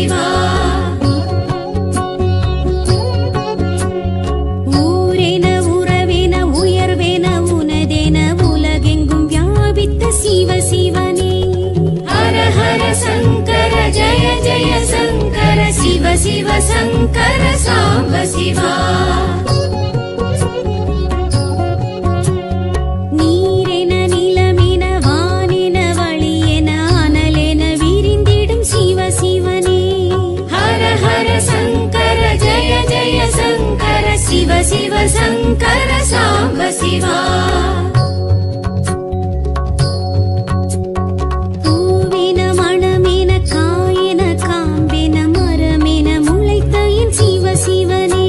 சிவா ஊரென உறவென உயர்வென உனதென உலகெங்கும் வியாபித்த சிவ சிவனே ஹர ஹர சங்கர ஜய ஜய சங்கர சிவ சிவ சங்கர சாம்ப சிவா சிவ சிவ சங்கர சாம்ப சிவா பூவின மணமென காயன காம்பென மரமென முளைத்த என் சிவ சிவனே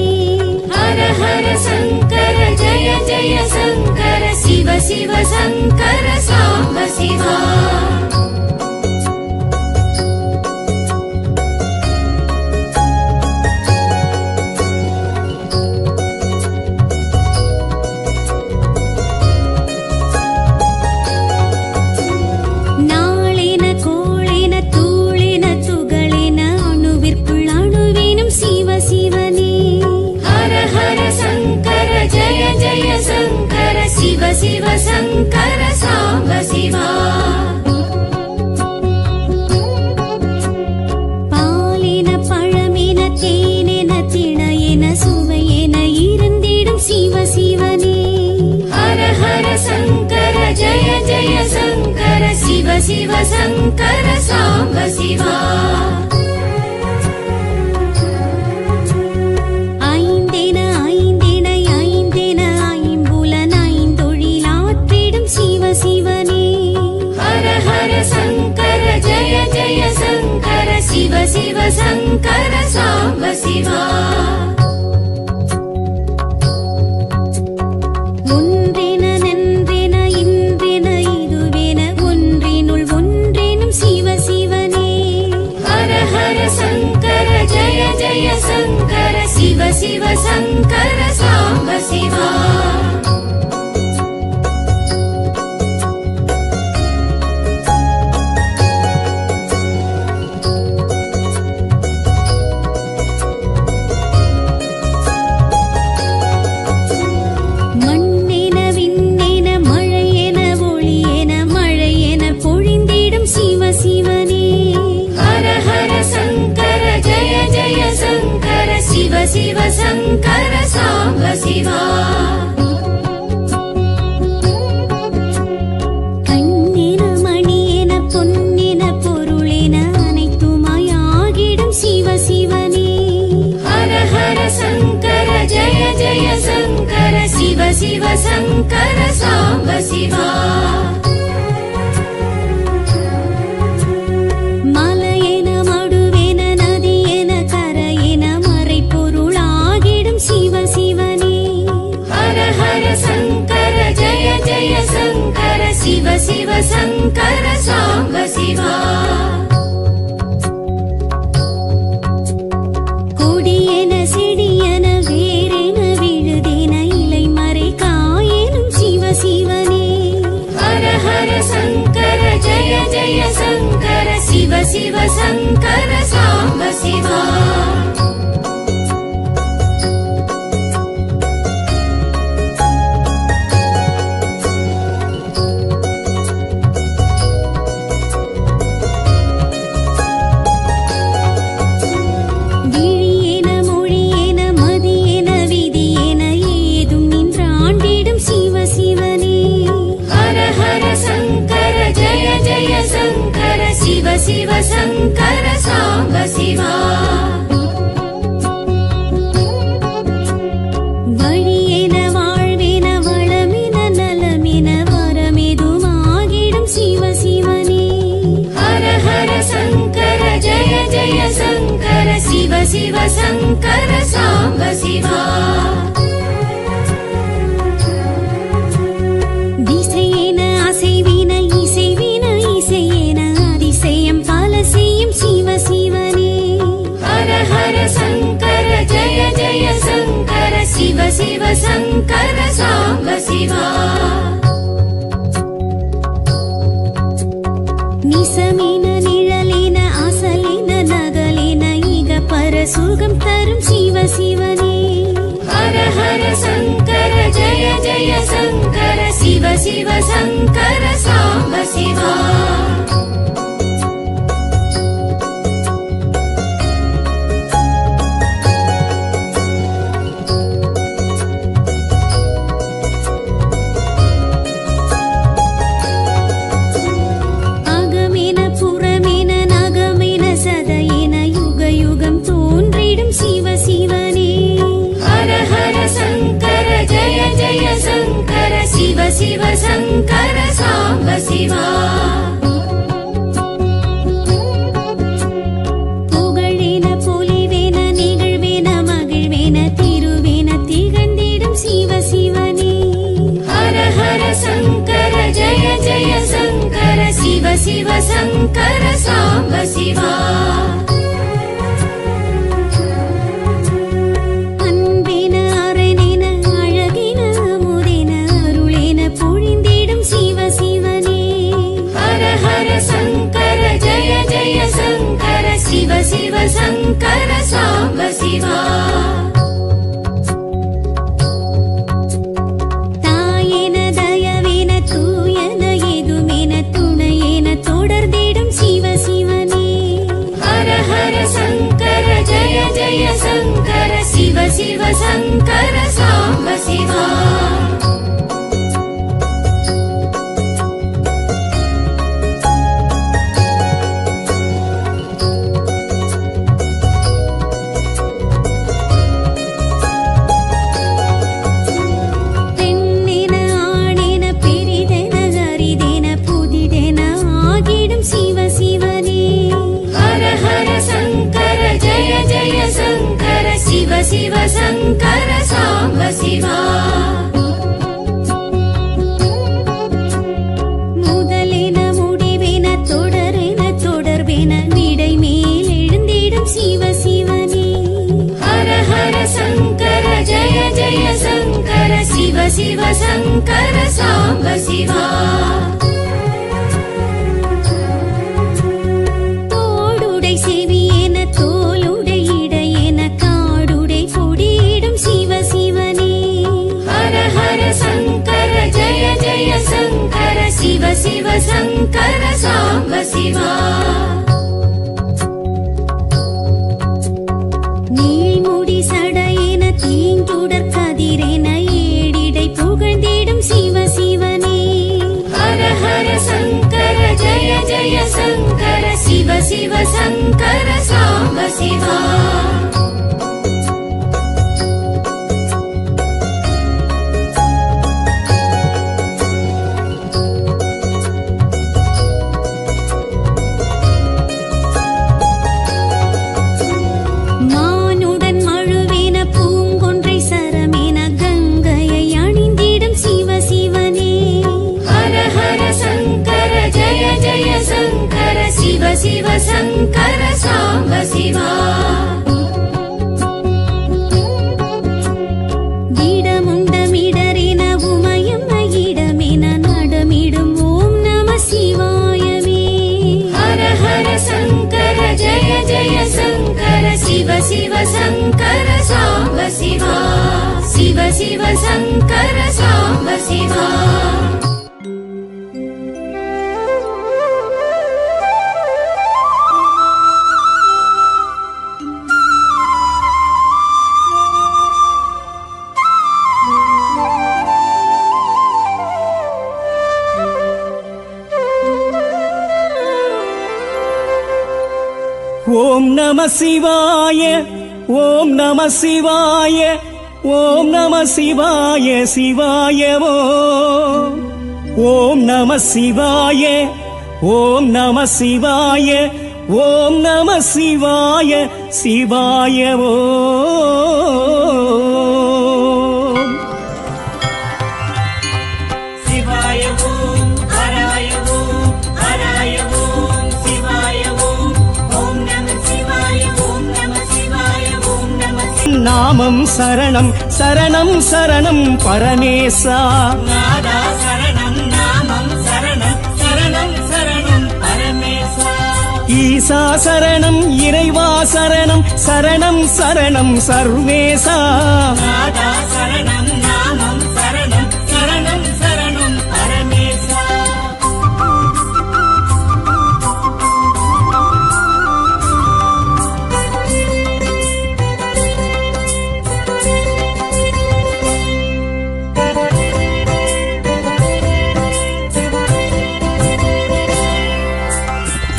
ஹர ஹர சங்கர ஜய ஜய சங்கர சிவ சிவ சங்கர சாம்ப சிவா சிவ சிவ சங்கர சாம்ப சிவா பாலின பழமென தேனென திணையென சுவையென இருந்திடும் சிவ சிவனே ஹர ஹர சங்கர ஜய ஜய சங்கர சிவ சிவ சங்கர சாம்ப சிவா சிவ சிவ சங்கர சாம்ப சிவா ஒன்றென நன்றென இன்றென இதுவென ஒன்றினுள் ஒன்றெனும் சிவ சிவனே ஹர ஹர சங்கர ஜய ஜய சங்கர சிவ சிவ சங்கர சாம்ப சிவா சிவ சங்கர சாம்ப சிவா கண்ணென மணியென பொன்னென பொருளென அனைத்துமாய் ஆகிடும் சிவ சிவனே ஹர ஹர சங்கர ஜய ஜய சங்கர சிவ சிவ சங்கர சாம்ப சிவா சிவ சிவ சங்கர சாம்ப சிவா கொடியென செடியென வேரென விழுதென இலை மறை காயெனும் சிவ சிவனே ஹர ஹர சங்கர ஜய ஜய சங்கர சிவ சிவ சங்கர சாம்ப சிவா சிவ சங்கர சாம்ப சிவா வழியென வாழ்வென வளமென நலமென வரமெதுமாகிடும் சிவ சிவனே ஹர ஹர சங்கர ஜய ஜய சங்கர சிவ சிவ சங்கர சாம்ப சிவா திசையென அசைவின இசைவின இசையென அதிசயம் பல செய்யும் சிவ சிவனே ஹர ஹர சங்கர ஜய ஜய சங்கர சிவ சிவ சங்கர சாம்ப சிவா நிசமின நிழலின அசலின நகலின சுகம் தரும் சிவ சிவனே. ஹர ஹர சங்கர ஜய ஜய சங்கர சிவ சிவ சங்கர சாம்ப சிவா. சிவ சங்கர சாம்ப சிவா. புகழேன பொலிவேன நிகழ்வேன மகிழ்வேன திருவேன திகழ்ந்திடும் சிவ சிவனே. ஹர ஹர சங்கர ஜய ஜய சங்கர சிவ சிவ சங்கர சாம்ப சிவா. சிவ சிவ சங்கர சாம்ப சிவா. தாயேன தயவேன தூயன எதுமேன துணையேன தொடர்ந்திடும் சிவ சிவனே. ஹர ஹர சங்கர ஜய ஜய சங்கர சிவ சிவ சங்கர சாம்ப சிவா. சிவ சங்கர சாம்ப சிவா. முதலென முடிவென தொடரென தொடர்பென விடை மேல் எழுந்திடும் சிவ சிவனே. ஹர ஹர சங்கர ஜய ஜய சங்கர சிவ சிவ சங்கர சாம்ப சிவா. தோடுடை செவியென தோலுடை இடையென சங்கர ஜய ஜய சங்கர சிவ சிவ சங்கர சாம்ப சிவா. நீள்முடி சடையென தீஞ்சுடர் கதிரென ஏடிடை புகழ்ந்திடும் சிவ சிவனே. ஹர ஹர சங்கர ஜய ஜய சங்கர சிவ சிவ சங்கர சாம்ப சிவா. சிவ சங்கர சாம்ப சிவா. இடமுண்டமிடரென உமயம் இடமென நடமிடும் ஓம் நம சிவாயமே. ஹர ஹர சங்கர ஜய ஜய சங்கர சிவ சிவ சங்கர சாம்ப சிவா. சிவ சிவ சங்கர சாம்ப சிவா. ஓம் நம சிவாய ஓம் நம சிவாய ஓம் நம சிவாய சிவாய ஓம் நம சிவாய ஓம் நம சிவாய ஓம் நம சிவாய சிவாய நாமம் சரணம் சரணம் சரணம் பரமேசா. நாதா சரணம் நாமம் சரணம் சரணம் சரணம் பரமேசா. ஈசா சரணம் இறைவா சரணம் சரணம் சரணம் சர்வேசா நாதா சரணம் நாமம் சரணம் சரணம் சரணம் பரமேசா.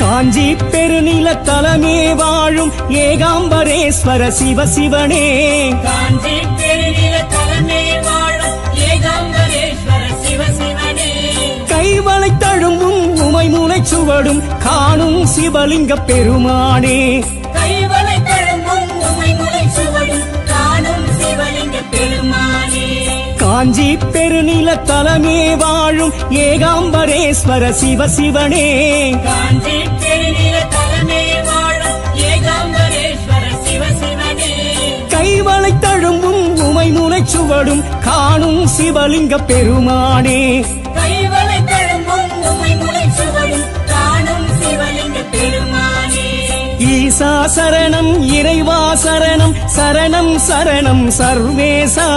காஞ்சி பெருநில தலமே வாழும் ஏகாம்பரேஸ்வர சிவசிவனே காஞ்சி பெருநில தலைமை வாழும் ஏகாம்பரேஸ்வர சிவசிவனே. கைவளை தழும்பும் உமை முனைச்சுவடும் காணும் சிவலிங்க பெருமானே கைவளை தழும்பும் உமை முளை சுவடும் காணும் சிவலிங்க பெருமானே. காஞ்சி பெருநில தலமே வாழும் ஏகாம்பரேஸ்வர சிவசிவனே காஞ்சி பெருநில தலைமை வாழும் ஏகாம்பரேஸ்வர சிவசிவனே. கைவளை தழும்பும் உமை முனைச்சுவடும் காணும் சிவலிங்க பெருமானே கைவளை தழும்பும் உமை முளை சுவடும் காணும் சிவலிங்க பெருமானே. ஈசா சரணம் இறைவா சரணம் சரணம் சரணம் சர்வேசா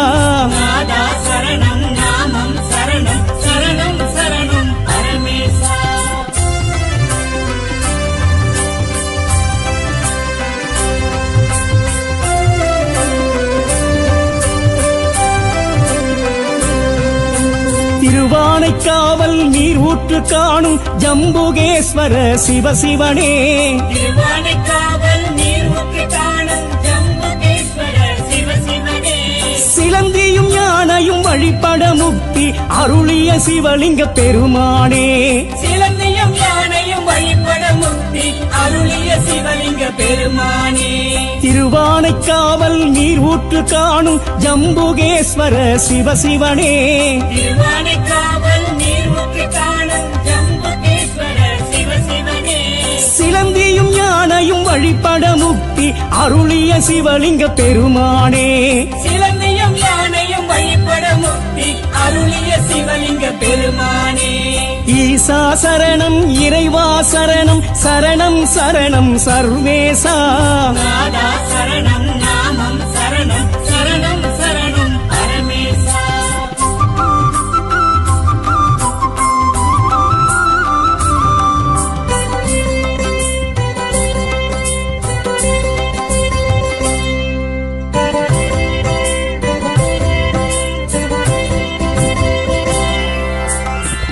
நாதா சரணம் நாமம் சரணம் சரணம் சரணம் பரமேசா. திருவானைக்காவல் நீர் ஊற்று காணும் ஜம்புகேஸ்வர சிவசிவனே திருவானைக்காவல் நீர் ஊற்று காணும் ஜம்புகேஸ்வர சிவசிவனே. சிலந்தியும் யானையும் வழிபட முக்தி அருளிய சிவலிங்க பெருமானே சிலந்தியும் யானையும் வழிபட முக்தி அருளிய சிவலிங்க பெருமானே. திருவானைக்காவல் நீர் ஊற்று காணும் ஜம்புகேஸ்வர சிவசிவனே திருவானைக்காவல் நீர் ஊற்று காணும் ஜம்புகேஸ்வர சிவசிவனே. சிலந்தியும் யானையும் வழிபட முக்தி அருளிய சிவலிங்க பெருமானே சிலந்தியும் யானையும் வழிபட முக்தி அருளிய சிவலிங்க பெருமானே. ஈசா சரணம் இறைவா சரணம் சரணம் சரணம் சர்வேசா நாதா சரணம் நாமம் சரணம் சரணம் சரணம் பரமேசா.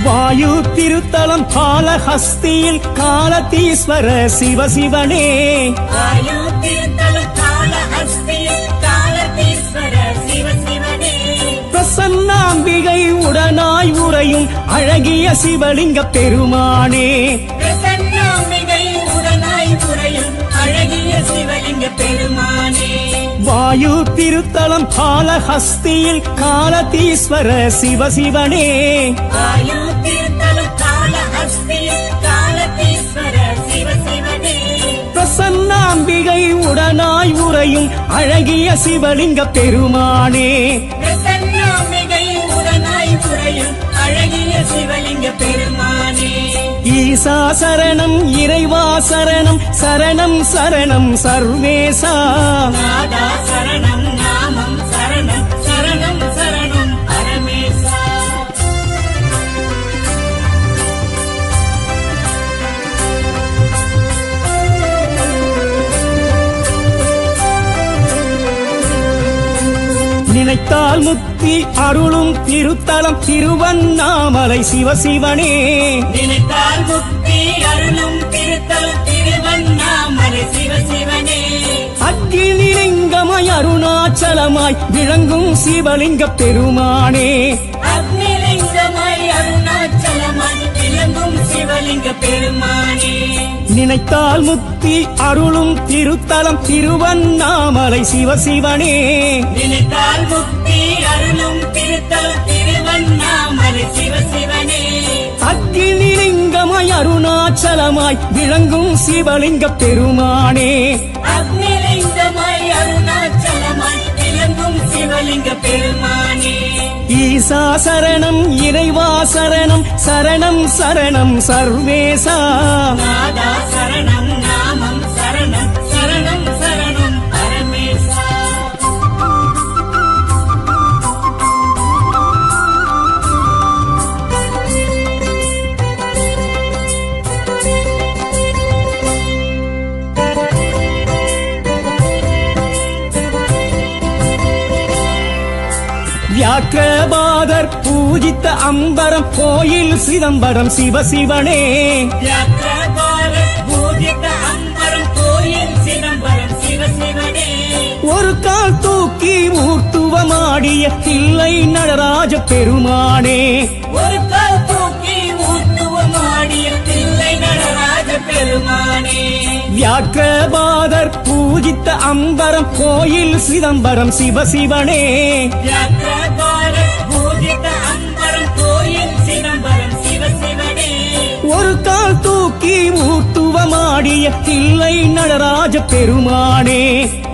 வாயு திருத்தலம் காலஹஸ்தியில் காலதீஸ்வர சிவசிவனே வாயு திருத்தலம் காலஹஸ்தியில் காலதீஸ்வர சிவசிவனே. பிரசன்னாம்பிகை உடனாய் உறையும் அழகிய சிவலிங்க பெருமானே பிரசன்னாம்பிகை உடனாய் புரையும் அழகிய சிவலிங்க பெருமானே. வாயு திருத்தலம் காலஹஸ்தியில் காலதீஸ்வர சிவசிவனே வாயு திருத்தலம் காலஹஸ்தியில் காலதீஸ்வர சிவசிவனே. பிரசன்னாம்பிகை உடனாய் உறையும் அழகிய சிவலிங்க பெருமானே பிரசன்னாம்பிகை உடனாய் புரையும் அழகிய சிவலிங்க பெருமானே. ஈசா சரணம் இறைவா சரணம் சரணம் சரணம் சர்வேசா நாதா சரணம் நாமம் சரணம் சரணம் சரணம் பரமேசா. நினைத்தால் முக்தி அருளும் திருத்தலம் திருவண்ணாமலை சிவசிவனே நினைத்தால் முக்தி அருளும் திருத்தலம் திருவண்ணாமலை சிவசிவனே. அக்கினிலிங்கமாய் அருணாச்சலமாய் விளங்கும் சிவலிங்க பெருமானே அக்னிலிங்கமாய் அருணாச்சலமாய் விளங்கும் சிவலிங்க பெருமானே. நினைத்தால் முக்தி அருளும் திருத்தலம் திருவண்ணாமலை சிவசிவனே நினைத்தால் முக்தி அருளும் திருத்தலம் திருவண்ணாமலை சிவசிவனே. அக்கினிலிங்கமாய் அருணாச்சலமாய் விளங்கும் சிவலிங்க பெருமானே அக்னிலிங்கமாய் அருணாச்சலமாய் விளங்கும் சிவலிங்க பெருமானே. ஈசா சரணம் இறைவா சரணம் சரணம் சரணம் சர்வேசா நாதா சரணம் நாம வியாக்கிரபாதர் பூஜித்த அம்பரம் கோயில் சிதம்பரம் சிவசிவனே வியாக்கிரபாரத் பூஜித அம்பரம் கோயில் சிதம்பரம் சிவசிவனே ஒரு கால் தூக்கி ஊர்த்துவமாடிய தில்லை நடராஜ பெருமானே ஒரு கால் தூக்கி ஊத்துவமாடிய தில்லை நடராஜ பெருமானே வியாக்கிரபாதர் பூஜித்த அம்பரம் கோயில் சிதம்பரம் சிவசிவனே வியாக்கிரபாரத் பூஜித அம்பரம் கோயில் சிதம்பரம் சிவசிவனே ஒரு கால் தூக்கி ஊர்த்துவமாடிய தில்லை நடராஜ பெருமானே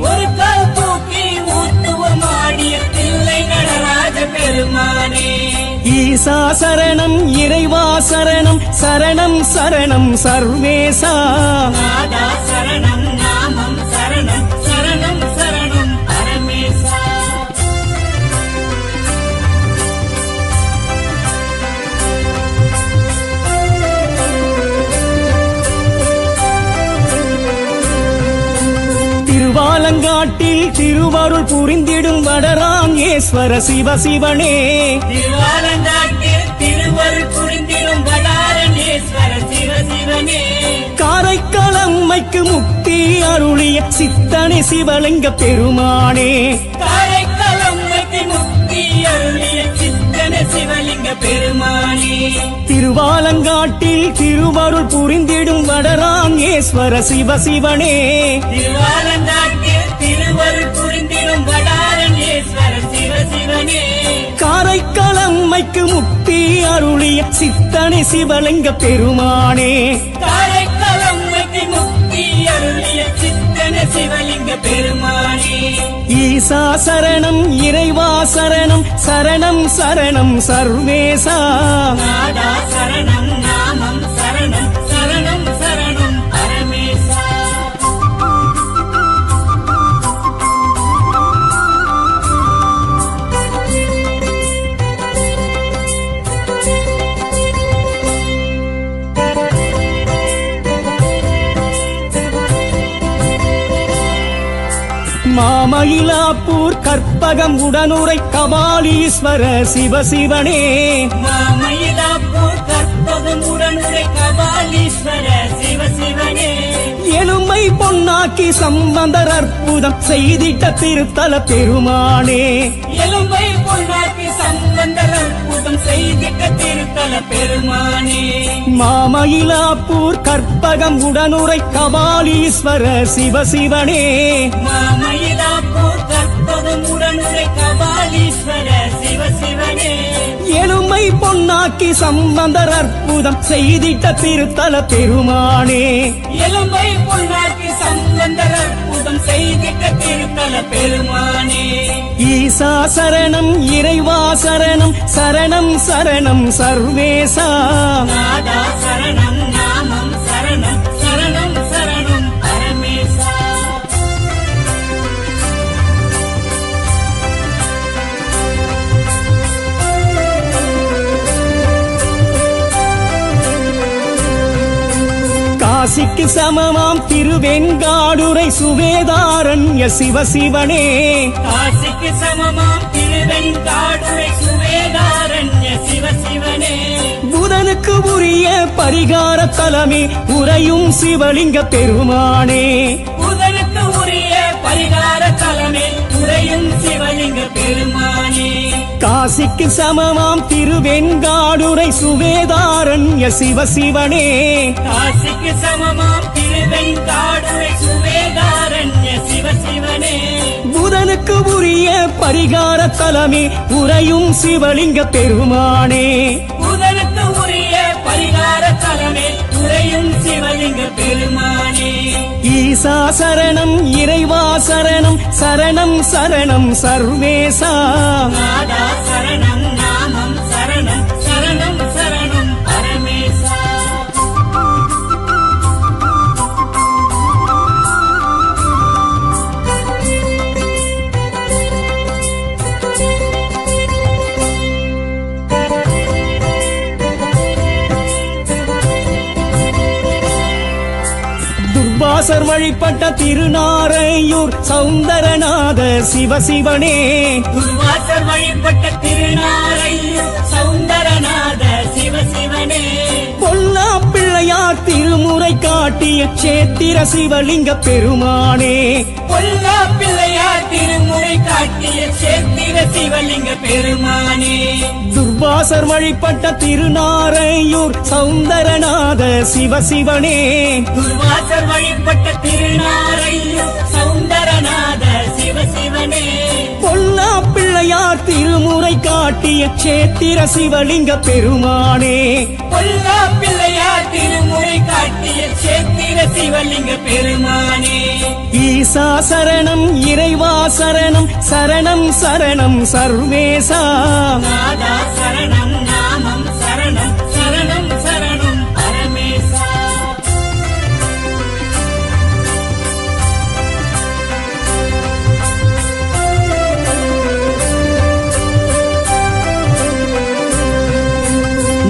ஒரு கால் தூக்கி ஊத்துவமாடிய தில்லை நடராஜ பெருமானே ஈசா சரணம் இறைவா சரணம் சரணம் சரணம் சர்வேசா நாதா சரணம் நாமம் சரணம் சரணம் சரணம் பரமேசா திருவாலங்காட்டில் திருவருள் புரிந்திடும் வடராங்கேஸ்வர சிவசிவனே திருவாலங்காட்டில் திருவருள் புரிந்திடும் வடாரணேஸ்வர சிவசிவனே காரைக்காலம்மைக்கு முக்தி அருளிய சித்தனை சிவலிங்க பெருமானே காரைக்காலம்மைக்கு முக்தி அருளிய சித்தன சிவலிங்க பெருமானே திருவாலங்காட்டில் திருவருள் புரிந்திடும் வடராங்கேஸ்வர சிவசிவனே திருவாலங்காட்டில் திருவருள் புரிந்திடும் வடாரணேஸ்வர சிவசிவனே காரைக்காலம்மைக்கு முக்தி அருளிய சித்தனை சிவலிங்க பெருமானே காரைக்காலம்மைக்கு முக்தி அருளிய சித்தன சிவலிங்க பெருமானே ஈசா சரணம் இறைவா சரணம் சரணம் சரணம் சர்வேசா நாதா சரணம் நாமம் சரணம் சரணம் சரணம் பரமேசா மாமயிலாப்பூர் கற்பகம் உடனுரை கபாலீஸ்வர சிவசிவனே மாமயிலாப்பூர் கற்பகம் உடனுரை கபாலீஸ்வர சிவசிவனே எலும்பை பொன்னாக்கி சம்பந்தர் அற்புதம் செய்திட்ட திருத்தல பெருமானே எலும்பை பொன்னாக்கி சம்பந்தர் அற்புதம் செய்திட்ட திருத்தல பெருமானே மாமயிலாப்பூர் கற்பகம் உடனுரை கபாலீஸ்வர சிவசிவனே மாமயிலாப்பூர் கற்பகம் உடனுரை கபாலீஸ்வர சிவசிவனே எலும்பை பொன்னாக்கி சம்பந்தர் அற்புதம் செய்திட்ட திருத்தல பெருமானே எலும்பை பொன்னாக்கி சம்பந்தர் அற்புதம் செய்திட்ட திருத்தல பெருமானே ஈசா சரணம் இறைவா சரணம் சரணம் சரணம் சர்வேசா நாதா சரணம் நாமம் சரணம் சரணம் சரணம் பரமேசா காசிக்கு சமமாம் திருவெண்காடுரை சுவேதாரண்ய சிவசிவனே காசிக்கு சமமாம் திருவெண்காடுரை சுவேதாரண்ய சிவசிவனே புதனுக்கு உரிய பரிகார தலமே உறையும் சிவலிங்க பெருமானே புதனுக்கு உரிய பரிகார தலமே உறையும் சிவலிங்க பெருமானே காசிக்கு சமமாம் திருவெண்காடுரை சுவேதாரண்ய சிவசிவனே காசிக்கு சமமாம் திருவெண்காடுரை சுவேதாரண்ய சிவசிவனே புதனுக்கு உரிய பரிகார தலமே உறையும் சிவலிங்க பெருமானே புதனுக்கு உரிய பரிகார தலமே உறையும் சிவலிங்க பெருமானே ஈசா சரணம் இறைவா சரணம் சரணம் சரணம் சர்வேசா நாதா சரணம் நாமம் சரணம் சரணம் சரணம் பரமேசா துர்வாசர் வழிபட்ட திருநாரையூர் சௌந்தரநாத சிவசிவனே. துர்வாசர் வழிபட்ட திருநாரையூர் சௌந்தரநாத சிவசிவனே. பொல்லா பிள்ளையார் திருமுறை காட்டிய சேத்திர சிவலிங்க பெருமானே. பொல்லா பிள்ளையார் திருமுறை காட்டிய சேத்திர சிவலிங்க பெருமானே. துர்வாசர் வழிபட்ட திருநாரையூர் சௌந்தரநாத சிவசிவனே. துர்வாசர் வழிபட்ட திருநாரையூர் சௌந்தரநாத சிவசிவனே. பொல்லா பிள்ளையார் திருமுறை காட்டிய சேத்திர சிவலிங்க பெருமானே. பொல்லா பிள்ளையார் திருமுறை காட்டிய சேத்திர சிவலிங்க பெருமானே. ஈசா சரணம் இறைவா சரணம் சரணம் சரணம் சர்வேசா. நாதா சரணம் நாமம் சரணம் சரணம் சரணம் பரமேசா.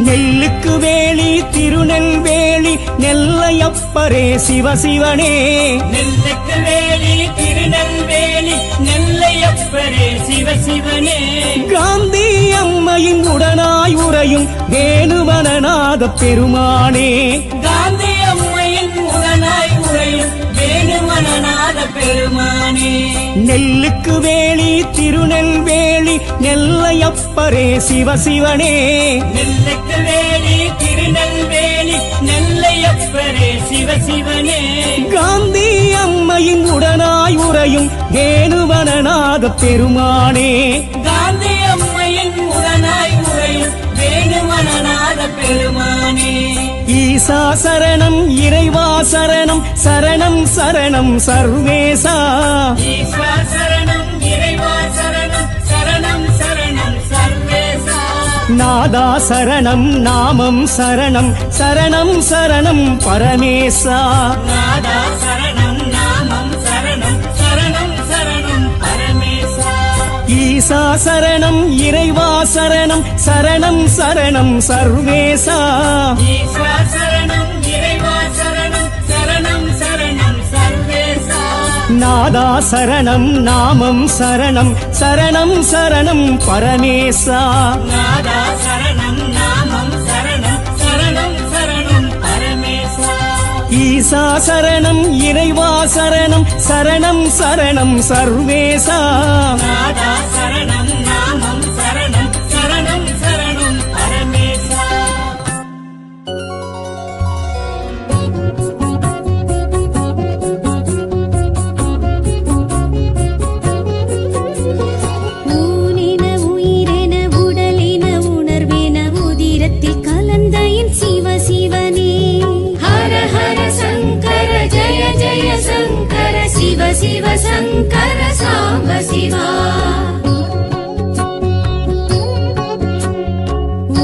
நெல்லுக்கு வேலி திருநெல்வேலி நெல்லையப்பரே சிவசிவனே. நெல்லுக்கு வேலி திருநெல்வேலி நெல்லையப்பரே சிவசிவனே. காந்தி அம்மையின் உடனாய் உறையும் வேணுவனநாத பெருமானே. காந்தி அம்மையின் உடனாய் உறையும் வேணுமனநாத பெருமானே. நெல்லுக்கு வேலி திருநெல்வேலி நெல்லையப்பரே சிவசிவனே. நெல்லுக்கு வேலி திருநெல்வேலி நெல்லையப்பரே சிவசிவனே. காந்தி அம்மையின் உடனாய் உறையும் வேணுவனநாத பெருமானே. காந்தி அம்மையின் உடனாய் உறையும் வேணுமனநாத பெருமானே. ஈசா சரணம் இறைவா சரணம் சரணம் சரணம் சர்வேசா. ஈஸ்வர சரணம் இறைவா சரணம் சரணம் சரணம் சர்வேசா. நாதா சரணம் நாமம் சரணம் சரணம் சரணம் பரமேசா. நாதா சரணம் நாமம் சரணம் சரணம் சரணம் பரமேசா. ஈசா சரணம் இறைவா சரணம் சரணம் சரணம் சர்வேசா. ஈஸ்வர சரணம் இறைவா சரணம் சரணம் சரணம் சர்வேசா. நாதா சரணம் நாமம் சரணம் சரணம் சரணம் பரமேசா. நாதா சரணம் நாமம் சரணம் சரணம் சரணம் பரமேசா. ஈசா சரணம் இறைவா சரணம் சரணம் சரணம் சர்வேசா. நாதா சரணம் நாமம் சரணம் சரணம் சரணம் பரமேசா. ஊனென உயிரென உடலென உணர்வென உதிரத்தில் கலந்த என் சிவசிவனே. ஹர ஹர சங்கர ஜய ஜய சங்கர சிவ சிவ சங்கர சாம்ப சிவா.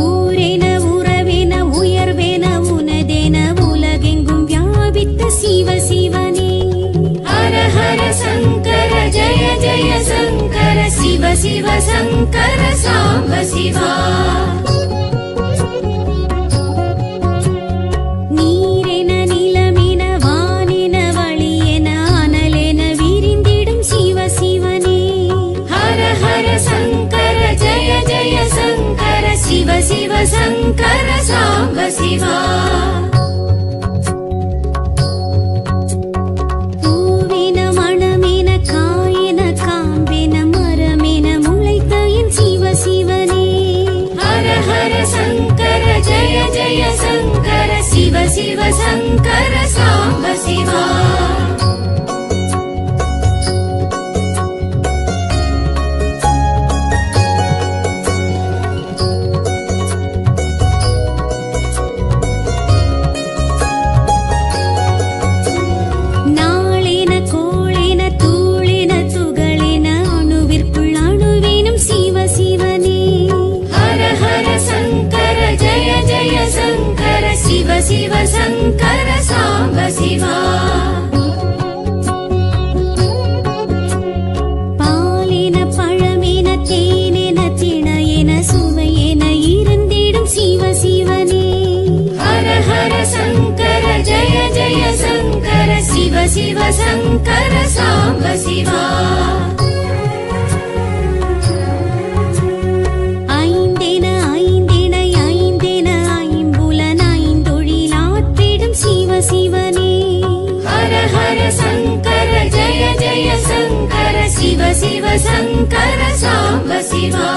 ஊரென உறவென உயர்வென உனதென உலகெங்கும் வியாபித்த சிவசிவனே. ஹர ஹர சங்கர ஜய ஜய சங்கர சிவ சிவ சங்கர சாம்ப சிவா. நீரென நிலமென வானென வழியென அனலென விரிந்திடும் சிவசிவனே. ஹர ஹர சங்கர ஜய ஜய சங்கர சிவ சிவ சங்கர சாம்ப சிவா. பூவென மணமென காயென காம்பென மரமென முளைத்த என் சிவசிவனே. ஹர ஹர சங்கர ஜய ஜய சங்கர சிவ சிவ சங்கர சாம்ப சிவா. நாளென கோளென தூளென துகளென அணுவிற்குள் அணுவேனும் சிவசிவனே. ஹர ஹர சங்கர ஜய ஜய சங்கர சிவ சிவ சங்கர சாம்ப சிவா. பாலென பழமென தேனென திணையென சுவையென இருந்திடும் சிவசிவனே. ஹர ஹர சங்கர ஜய ஜய சங்கர சிவ சிவ சங்கர சாம்ப சிவா ஐந்தென ஐந்தென ஐந்தென ஐம்புலன் ஐந்தொழிலாற்றிடும் சிவ சிவனே ஹர ஹர சங்கர ஜய ஜய சங்கர சிவ சிவ சங்கர சாம்ப சிவா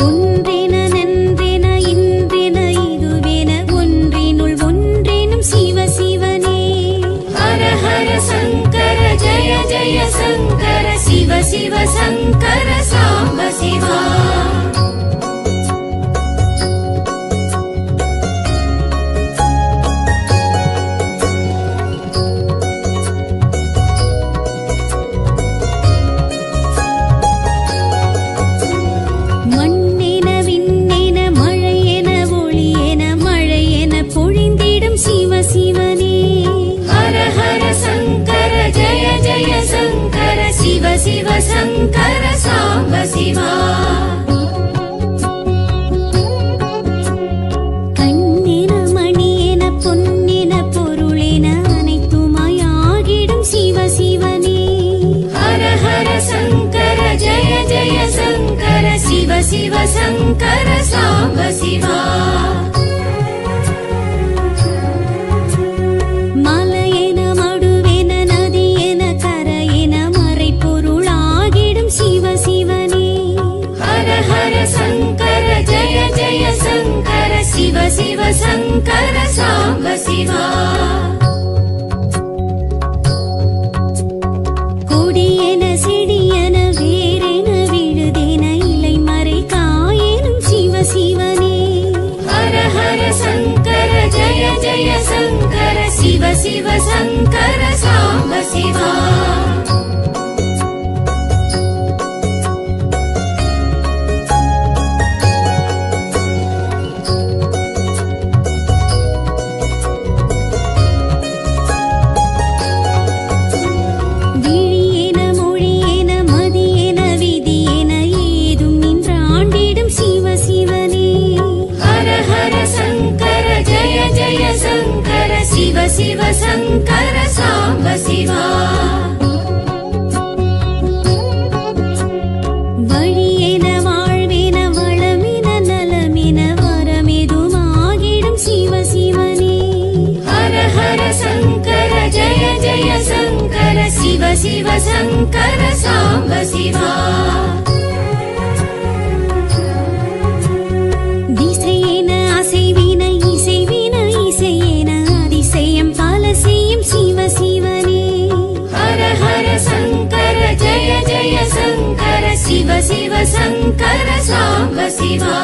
ஒன்றென நன்றென இன்றென இதுவென ஒன்றினுள் ஒன்றெனும் சிவ சிவனே ஹர ஹர சங்கர ஜய ஜய சங்கர சிவ சிவ சங்கர சாம்ப சிவா மண்ணென விண்ணென மழையென ஒளியென மழையென பொழிந்திடும் சிவ சிவனே ஹர ஹர சங்கர ஜய ஜய சங்கர சிவ சிவ சங்கர சாம்ப சிவா கண்ணென மணியென பொன்னென பொருளென அனைத்துமாய் ஆகிடும் சிவ சிவனே ஹர ஹர சங்கர ஜய ஜய சங்கர சிவ சிவ சங்கர சாம்ப சிவா மலையென மடுவென நதியென கரையென மறைபொருளாகிடும் சிவ சிவனே ஹர ஹர சங்கர ஜய ஜய சங்கர சிவ சிவ சங்கர சாம்ப சிவா கொடியென செடியென வேரென விழுதென இலை மறை காயெனும் சிவ சிவனே ஹர ஹர சங்கர ஜய ஜய சங்கர சிவ சிவ சங்கர சாம்ப சிவா விழியென மொழியென மதியென விதியென ஏதும் நின்றாண்டிடும் சிவ சிவனே ஹர ஹர சங்கர ஜய ஜய சங்கர சிவ சிவ சங்கர சாம்ப சிவா வழியென வாழ்வென வளமென நலமென வரமெதுமாகிடும் சிவ சிவனே ஹர ஹர சங்கர ஜய ஜய சங்கர சிவ சிவ சங்கர சாம்ப சிவா திசையென அசைவின இசைவின இசையென அதிசயம் பல செய்யும் சிவ சிவனே ஹர ஹர சங்கர ஜய ஜய சங்கர சிவ சிவ சங்கர சாம்ப சிவா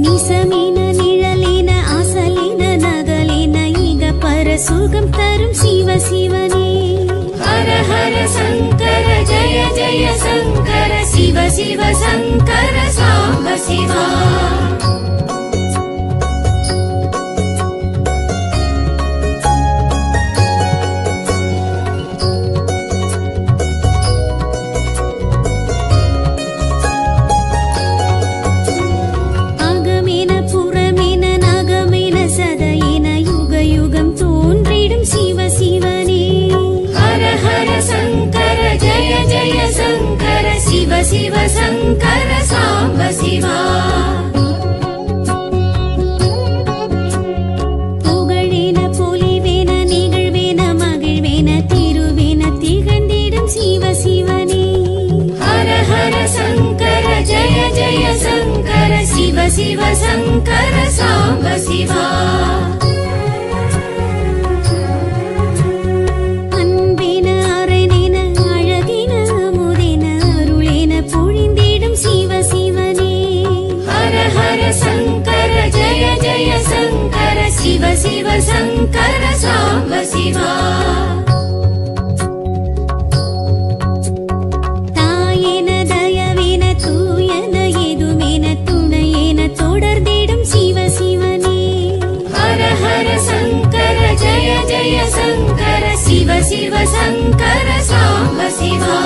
நிசமென நிழலென அசலென நகலென இக பர சுகம் தரும் சிவ சிவனே ஹர ஹர சங்கர ஜய ஜய சங்கர சிவ சிவ சங்கர சாம்ப சிவா அகமென புறமென நகமென சதையென யுக யுகம் தோன்றிடும் சிவ சிவனே ஹர ஹர சங்கர ஜய ஜய சங்கர சிவ சிவ சங்கர சாம்ப சிவா புகழென பொலிவென நிகழ்வென மகிழ்வென திருவென திகழ்ந்திடும் சிவ சிவனே ஹர ஹர சங்கர ஜய ஜய சங்கர சிவ சிவ சங்கர சாம்ப சிவா அன்பென அரணென அழகின அமுதென அருளென பொழிந்திடும் சிவ சிவனே ஹர ஹர சங்கர ஜய ஜய சங்கர சிவ சிவ சங்கர சாம்ப சிவா தாயென தயவென தூயன எதுமென துணையென தொடர்ந்திடும் சிவ சிவனே ஹர ஹர சங்கர ஜய ஜய சங்கர சிவ சிவ சங்கர சாம்ப சிவா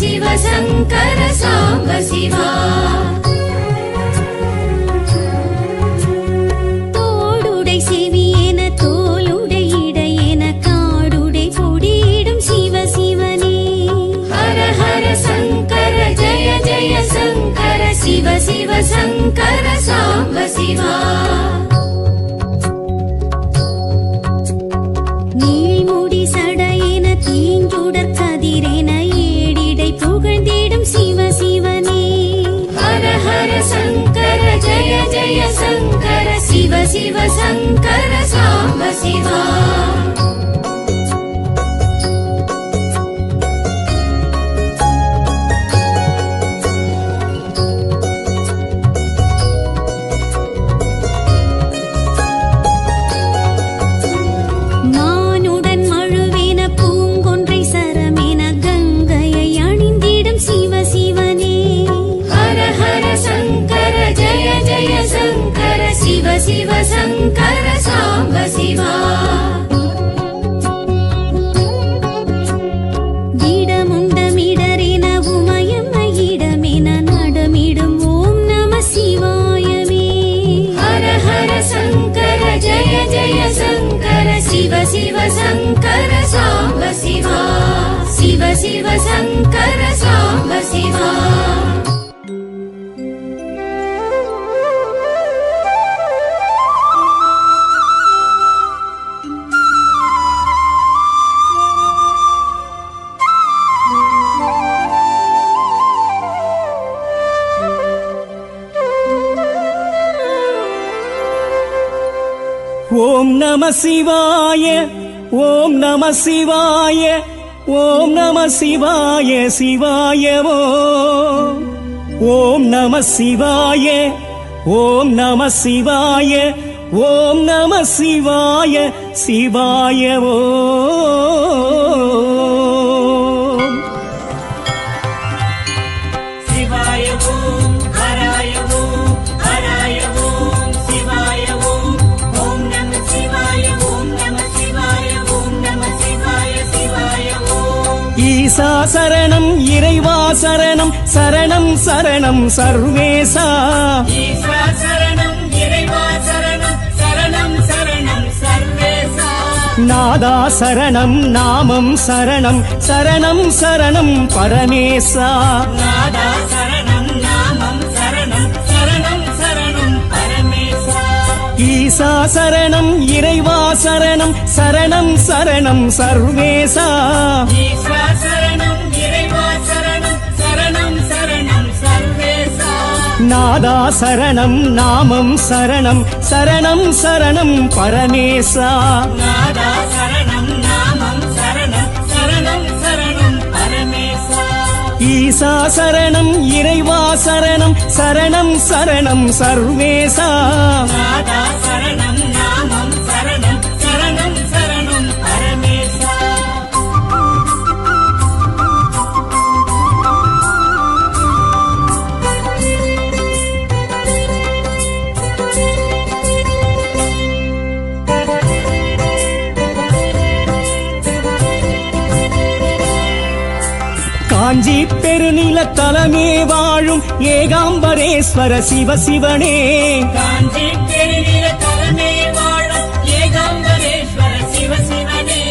சிவ சங்கர சாம்ப சிவா தோடுடை செவியென தோளுடை இடையென காடுடை கொடியிடும் சிவ சிவனே ஹர ஹர சங்கர ஜய ஜய சங்கர சிவ சிவ சங்கர சாம்ப சிவா நீள்முடி சடையென தீஞ்சுடர் கதிரென ஏடிடை புகழ்ந்திடும் சிவ சிவனே ஹர ஹர சங்கர ஜய ஜய சங்கர சிவ சிவ சங்கர சாம்ப சிவா மானுடன் மழுவென பூங்கொன்றை சரமென கங்கையை அணிந்திடும் சிவ சிவனே ஹர ஹர சங்கர ஜய ஜய சங்கர சிவ சிவ சங்கர சாம்ப சிவா இடமுண்டமிடரென உமையம்மையிடமென நடமிடும் ஓம் நம சிவாயமே ஹர ஹர சங்கர ஜய ஜய சங்கர சிவ சிவ சங்கர சாம்ப சிவா சிவ சிவ சங்கர சாம்ப சிவா ஓம் நம சிவாய ஓம் நம சிவாய ஓம் நம சிவாய சிவாயவோ ஓம் நம சிவாய ஓம் நம சிவாய ஓம் நம சிவாய சிவாயவோ சிவாய ஓம் ஹராய ஓம் ஹராய ஓம் சிவாய ஓம் ஓம் நம சிவாய ஓம் நம சிவாய ஓம் நம சிவாய சிவாய ஓம் ஈசா சரணம் இறைவா சரணம் சரணம் சரணம் சர்வேசா ஈஸ்வர சரணம் இறைவா சரணம் சரணம் சரணம் சர்வேசா நாதா சரணம் நாமம் சரணம் சரணம் சரணம் பரமேசா நாதா சரணம் நாமம் சரணம் சரணம் சரணம் பரமேசா ஈசா சரணம் இறைவா சரணம் சரணம் சரணம் சர்வேசா ஈஸ்வர சரணம் இறைவா சரணம் சரணம் சரணம் சர்வேசா நாதா சரணம் நாமம் சரணம் சரணம் சரணம் பரமேசா நாதா சரணம் நாமம் சரணம் சரணம் சரணம் பரமேசா ஈசா சரணம் இறைவா சரணம் சரணம் சரணம் சர்வேசா நாதா சரணம் நாமம் சரணம் சரணம் சரணம் பரமேசா காஞ்சி பெருநில தலமே வாழும் ஏகாம்பரேஸ்வர சிவ சிவனே காஞ்சி பெருநில தலைமை வாழும் ஏகாம்பரேஸ்வர சிவ சிவனே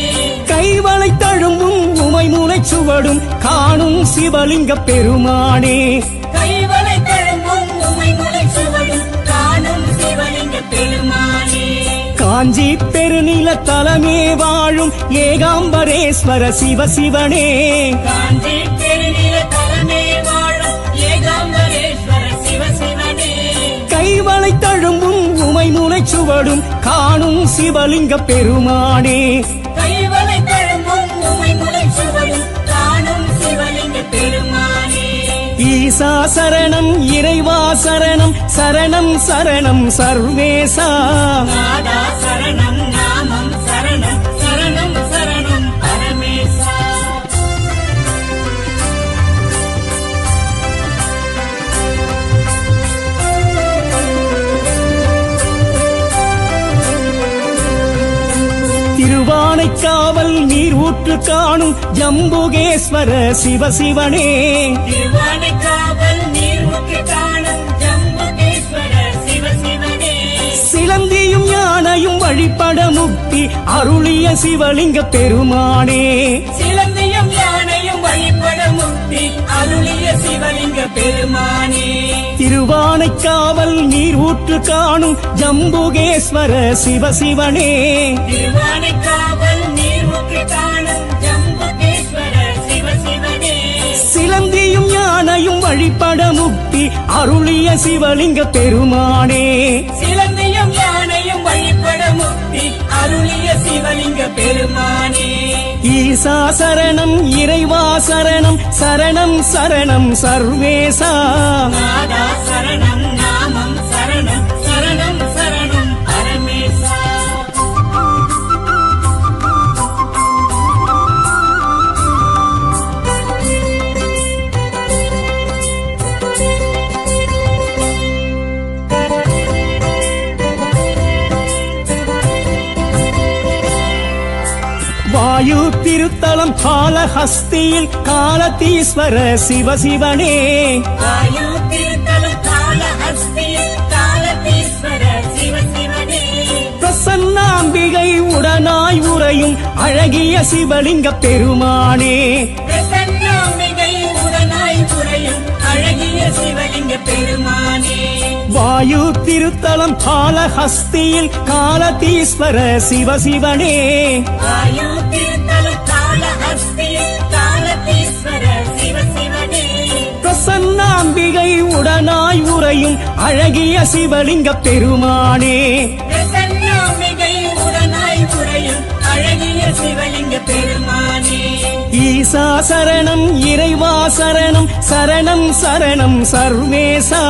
கைவளை தழும்பும் உமை முனைச் சுவடும் காணும் சிவலிங்க பெருமானே கைவளை தழும்பும் உமை முளை சுவடும் காணும் சிவலிங்க பெருமானே காஞ்சி பெருநில தலமே வாழும் ஏகாம்பரேஸ்வர சிவ சிவனே காஞ்சி பெருநில தலைமை வாழும் ஏகாம்பரேஸ்வர சிவ சிவனே கைவளை தழும்பும் உமை முனைச் சுவடும் காணும் சிவலிங்க பெருமானே கைவளை தழும்பும் உமை முளை சுவடும் காணும் சிவலிங்க பெருமானே ஈசா சரணம் இறைவா சரணம் சரணம் சரணம் சர்வேசா நாதா சரணம் நாமம் சரணம் சரணம் சரணம் பரமேசா திருவானை திருவானைக்காவல் நீர் ஊற்று காணும் ஜம்புகேஸ்வர சிவசிவனே திருவானைக்காவல் நீர் ஊற்று காணும் ஜம்புகேஸ்வர சிவசிவனே சிலந்தியும் யானையும் வழிபட முக்தி அருளிய சிவலிங்க பெருமானே சிலந்தியும் யானையும் வழிபட முக்தி அருளிய சிவலிங்க பெருமானே திருவானைக்காவல் நீர் ஊற்று காணும் ஜம்புகேஸ்வர சிவசிவனே திருவானைக்காவல் நீர் ஊற்று காணும் ஜம்புகேஸ்வர சிவசிவனே சிலந்தியும் யானையும் வழிபட முக்தி அருளிய சிவலிங்க பெருமானே சிலந்தியும் யானையும் வழிபட முக்தி அருளிய சிவலிங்க பெருமானே ஈசா சரணம் இறைவா சரணம் சரணம் சரணம் சர்வேசா நாதா சரணம் நாமம் சரணம் சரணம் சரணம் பரமேசா வாயு திருத்தலம் காலஹஸ்தியில் காலதீஸ்வர சிவசிவனே வாயு திருத்தலம் காலஹஸ்தியில் காலதீஸ்வர சிவசிவனே பிரசன்னாம்பிகை உடனாய் உறையும் அழகிய சிவலிங்க பெருமானே பிரசன்னாம்பிகை உடனாய் உறையும் அழகிய சிவலிங்க பெருமானே வாயு திருத்தலம் காலஹஸ்தியில் காலதீஸ்வர சிவசிவனே வாயு திருத்தலம் காலஹஸ்தியில் காலதீஸ்வர சிவசிவனே பிரசன்னாம்பிகை உடனாய் உறையும் அழகிய சிவலிங்க பெருமானே பிரசன்னாம்பிகை உடனாய் உறையும் அழகிய சிவலிங்க பெருமானே ஈசா சரணம் இறைவா சரணம் சரணம் சரணம் சர்வேசா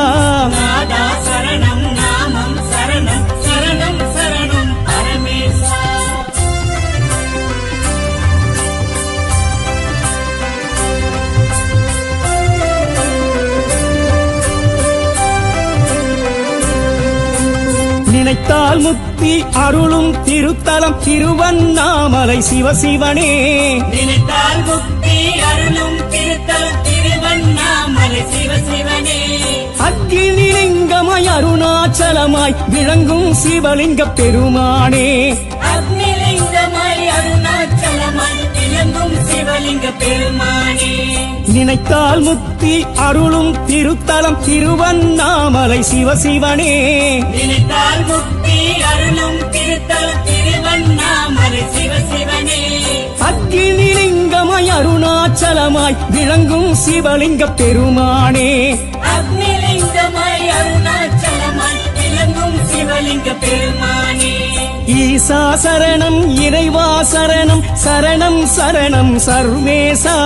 நாதா சரணம் நாமம் சரணம் சரணம் சரணம் பரமேசா நினைத்தால் முக்தி அருளும் திருத்தலம் திருவண்ணாமலை சிவசிவனே நினைத்தால் முக்தி அருளும் திருத்தலம் திருவண்ணாமலை சிவசிவனே அக்னிலிங்கமாய் அருணாச்சலமாய் விளங்கும் சிவலிங்க பெருமானே அக்னிலிங்கமாய் அருணாச்சலமாய் விளங்கும் சிவலிங்க பெருமானே நினைத்தால் முக்தி அருளும் திருத்தலம் திருவண்ணாமலை சிவசிவனே நினைத்தால் முக்தி அருளும் திருத்தலம் திருவண்ணாமலை சிவசிவனே அக்னிலிங்கமாய் அருணாச்சலமாய் விளங்கும் சிவலிங்க பெருமானே அக்னிலிங்கமாய் அருணாச்சலமாய் விளங்கும் சிவலிங்க பெருமானே ஈசா சரணம் இறைவா சரணம் சரணம் சரணம் சர்வேசா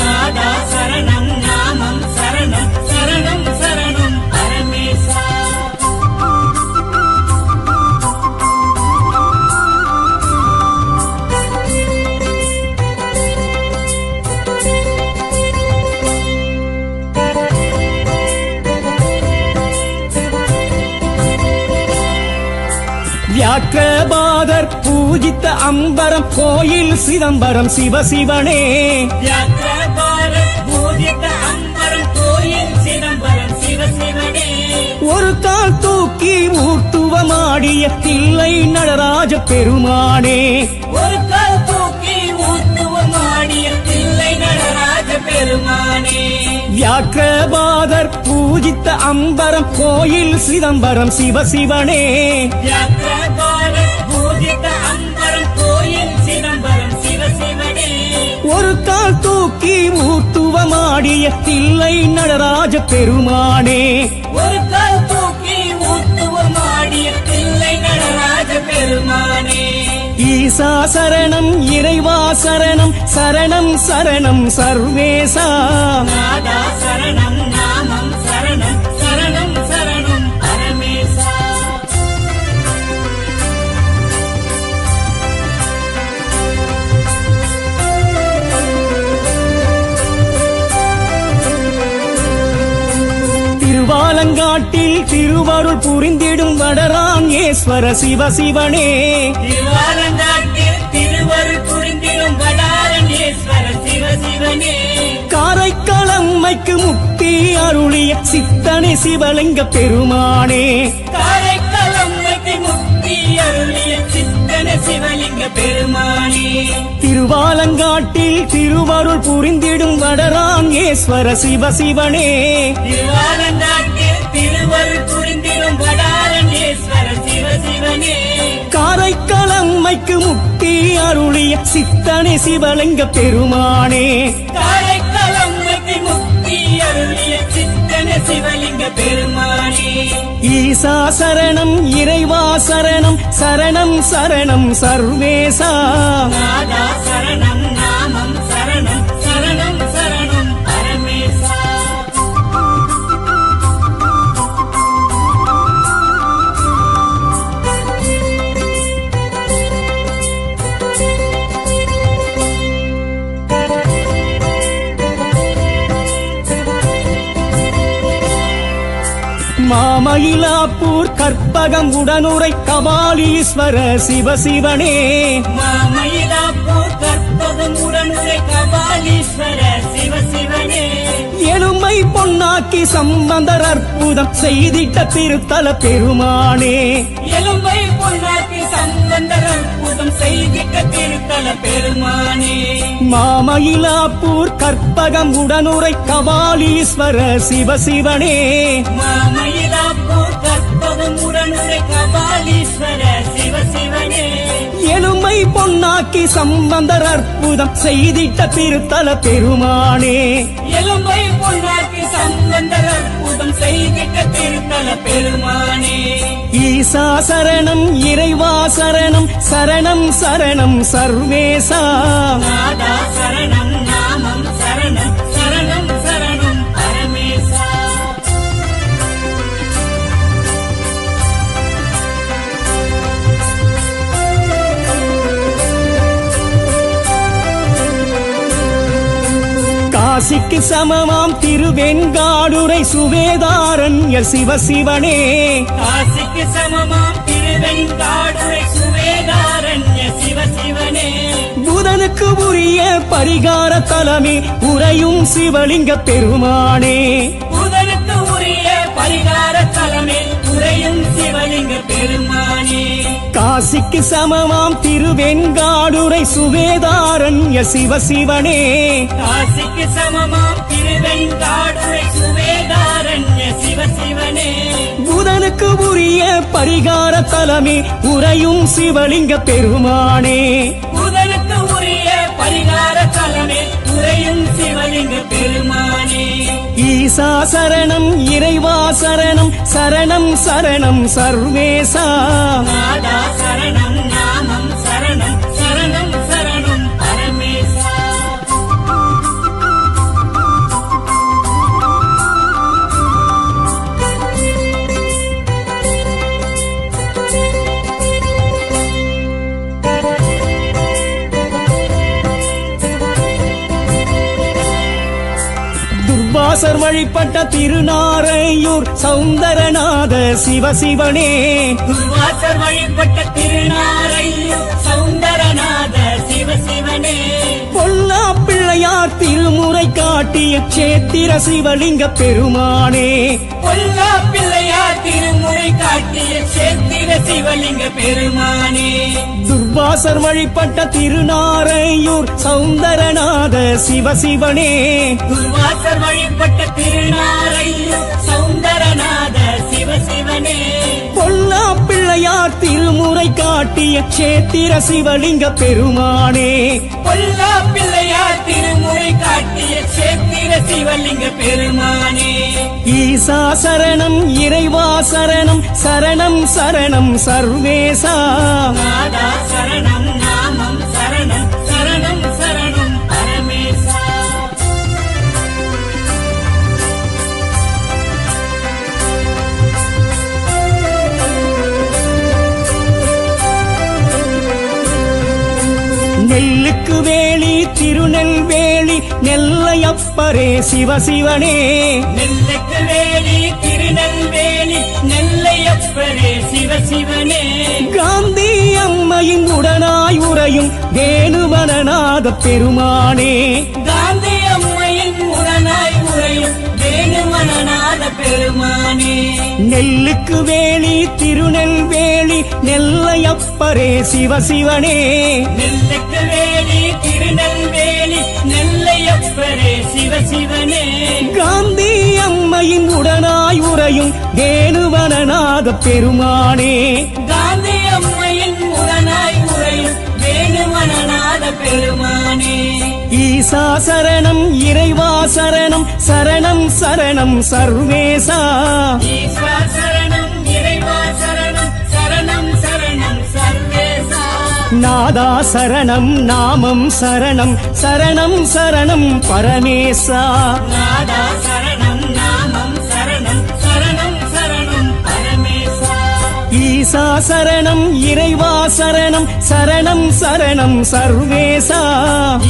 நாதா சரணம் நாமம் சரணம் சரணம் சரணம் பரமேசா வியாக்கிரபாதர் பூஜித்த அம்பரம் கோயில் சிதம்பரம் சிவசிவனே வியாக்கிரபாரத் பூஜித அம்பரம் கோயில் சிதம்பரம் சிவசிவனே ஒரு கால் தூக்கி ஊர்த்துவமாடிய தில்லை நடராஜ பெருமானே ஒரு கால் தூக்கி ஊத்துவமாடிய தில்லை நடராஜ பெருமானே வியாக்கிரபாதர் பூஜித்த அம்பரம் கோயில் சிதம்பரம் சிவசிவனே வியாக்கிரபாரத் பூஜித அம்பரம் கோயில் சிதம்பரம் சிவசிவனே ஒரு கால் தூக்கி ஊர்த்துவமாடிய தில்லை நடராஜ பெருமானே ஒரு கால் தூக்கி ஊத்துவமாடிய தில்லை நடராஜ பெருமானே ஈசா சரணம் இறைவா சரணம் சரணம் சரணம் சர்வேசா நாதா சரணம் நாமம் சரணம் சரணம் சரணம் பரமேசா திருவாலங்காட்டில் திருவருள் புரிந்திடும் வடராங்கேஸ்வர சிவசிவனே திருவாலங்காட்டில் திருவருள் திருவருள் புரிந்திடும் வடாரண்யேஸ்வர சிவ சிவனே காரைக்காலம்மைக்கு முக்தி அருளிய சித்தனே சிவலிங்க பெருமானே காரைக்காலம்மைக்கு முக்தி அருளிய சித்தன சிவலிங்க பெருமானே திருவாலங்காட்டில் திருவருள் புரிந்திடும் வடராண்யேஸ்வர சிவ சிவனே திருவாலங்காட்டில் திருவருள் புரிந்திடும் வடாரண்யேஸ்வர சிவ சிவனே காரைக்காலம்மைக்கு முக்தி அருளிய சித்தனே சிவலிங்க பெருமானே காரைக்காலம்மைக்கு முக்தி அருளிய சித்தன சிவலிங்க பெருமானே ஈசா சரணம் இறைவா சரணம் சரணம் சரணம் சர்வேசா நாதா சரணம் நாமம் சரணம் சரணம் சரணம் பரமேசா மாமயிலாப்பூர் கற்பகம் உடனுரை கபாலீஸ்வர சிவ சிவனே மாமயிலாப்பூர் கற்பகம் உடனுரை கபாலீஸ்வர சிவ சிவனே எலும்பை பொன்னாக்கி சம்பந்தர் அற்புதம் செய்திட்ட திருத்தல பெருமானே எலும்பை பொன்னாக்கி சம்பந்தர் அற்புதம் செய்திட்ட திருத்தல பெருமானே மாமயிலாப்பூர் கற்பகம் உடனுரை கபாலீஸ்வர சிவ சிவனே மாமயிலாப்பூர் கற்பகம் உடனுரை கபாலீஸ்வர சிவ சிவனே எலும்பை பொன்னாக்கி சம்பந்தர் அற்புதம் செய்திட்ட திருத்தல பெருமானே எலும்பை பொன்னாக்கி சம்பந்தர் அற்புதம் செய்திட்ட திருத்தல பெருமானே ஈசா சரணம் இறைவா சரணம் சரணம் சரணம் சர்வேசா நாதா சரணம் நாமம் சரணம் சரணம் சரணம் பரமேசா காசிக்கு சமமாம் திருவெண்காடுரை சுவேதாரண்ய சிவ சிவனே காசிக்கு சமமாம் திருவெண்காடுரை சுவேதாரண்ய சிவ சிவனே புதனுக்கு உரிய பரிகார தலமே உறையும் சிவலிங்க பெருமானே புதனுக்கு உரிய பரிகார தலமே உறையும் சிவலிங்க பெருமானே காசிக்கு சமமாம் திருவெண்காடுரை சுவேதாரண்ய சிவ சிவனே காசிக்கு சமமாம் திருவெண்காடுரை சுவேதாரண்ய சிவ சிவனே புதனுக்கு உரிய பரிகார தலமே உறையும் சிவலிங்க பெருமானே புதனுக்கு உரிய பரிகார தலமே உறையும் சிவலிங்க பெருமானே ஈசா சரணம் இறைவா சரணம் சரணம் சரணம் சர்வேசா நாதா சரணம் நாமம் சரணம் சரணம் சரணம் பரமேசா துர்வாசர் வழிபட்ட திருநாரையூர் சௌந்தரநாத சிவ சிவனே துர்வாசர் வழிபட்ட திருநாரையூர் சௌந்தரநாத சிவ சிவனே பொல்லா பிள்ளையார் திருமுறை காட்டிய சேத்திர சிவலிங்க பெருமானே பொல்லா பிள்ளையார் திருமுறை காட்டிய சேத்திர சிவலிங்க பெருமானே துர்வாசர் வழிபட்ட திருநாரையூர் சௌந்தரநாத சிவ சிவனே துர்வாசர் வழிபட்ட திருநாரையூர் சௌந்தரநாத சிவ சிவனே பொல்லா பிள்ளையார் திருமுறை காட்டிய சேத்திர சிவலிங்க பெருமானே பொல்லா பிள்ளையார் திருமுறை காட்டிய சேத்திர சிவலிங்க பெருமானே ஈசா சரணம் இறைவா சரணம் சரணம் சரணம் சர்வேசா நாதா சரணம் நாமம் சரணம் சரணம் சரணம் பரமேசா நெல்லுக்கு வேலி திருநெல்வேலி நெல்லையப்பரே சிவ சிவனே நெல்லுக்கு வேலி திருநெல்வேலி நெல்லையப்பரே சிவ சிவனே காந்தி அம்மையின் உடனாய் உற உறையும் வேணுவனநாத பெருமானே காந்தி அம்மையின் உடனாய் உறையும் வேணுமனநாத பெருமானே நெல்லுக்கு வேலி திருநெல்வேலி நெல்லையப்பரே சிவசிவனே நெல்லுக்கு வேலி திருநெல்வேலி நெல்லையப்பரே சிவசிவனே காந்தி அம்மையின் உடனாய் உறையும் வேணுவனநாத பெருமானே காந்தி அம்மையின் உடனாய் உறையும் வேணுமனநாத பெருமானே ஈசா சரணம் இறைவா சரணம் சரணம் சரணம் சர்வேசா ஈஸ்வர சரணம் இறைவா சரணம் சரணம் சரணம் சர்வேசா நாதா சரணம் நாமம் சரணம் சரணம் சரணம் பரமேசா நாதா சரணம் நாமம் சரணம் சரணம் சரணம் பரமேசா ஈசா சரணம் இறைவா சரணம் சரணம் சரணம் சர்வேசா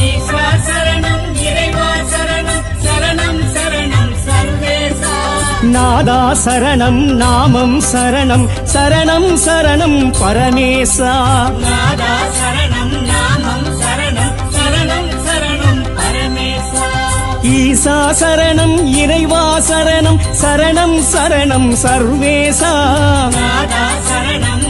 ஈஸ்வர சரணம் இறைவா சரணம் சரணம் சரணம் சர்வேசா நாதா சரணம் நாமம் சரணம் சரணம் சரணம் பரமேசா நாதா சரணம் நாமம் சரணம் சரணம் சரணம் பரமேசா ஈசா சரணம் இறைவா சரணம் சரணம் சரணம் சர்வேசா நாதா சரணம்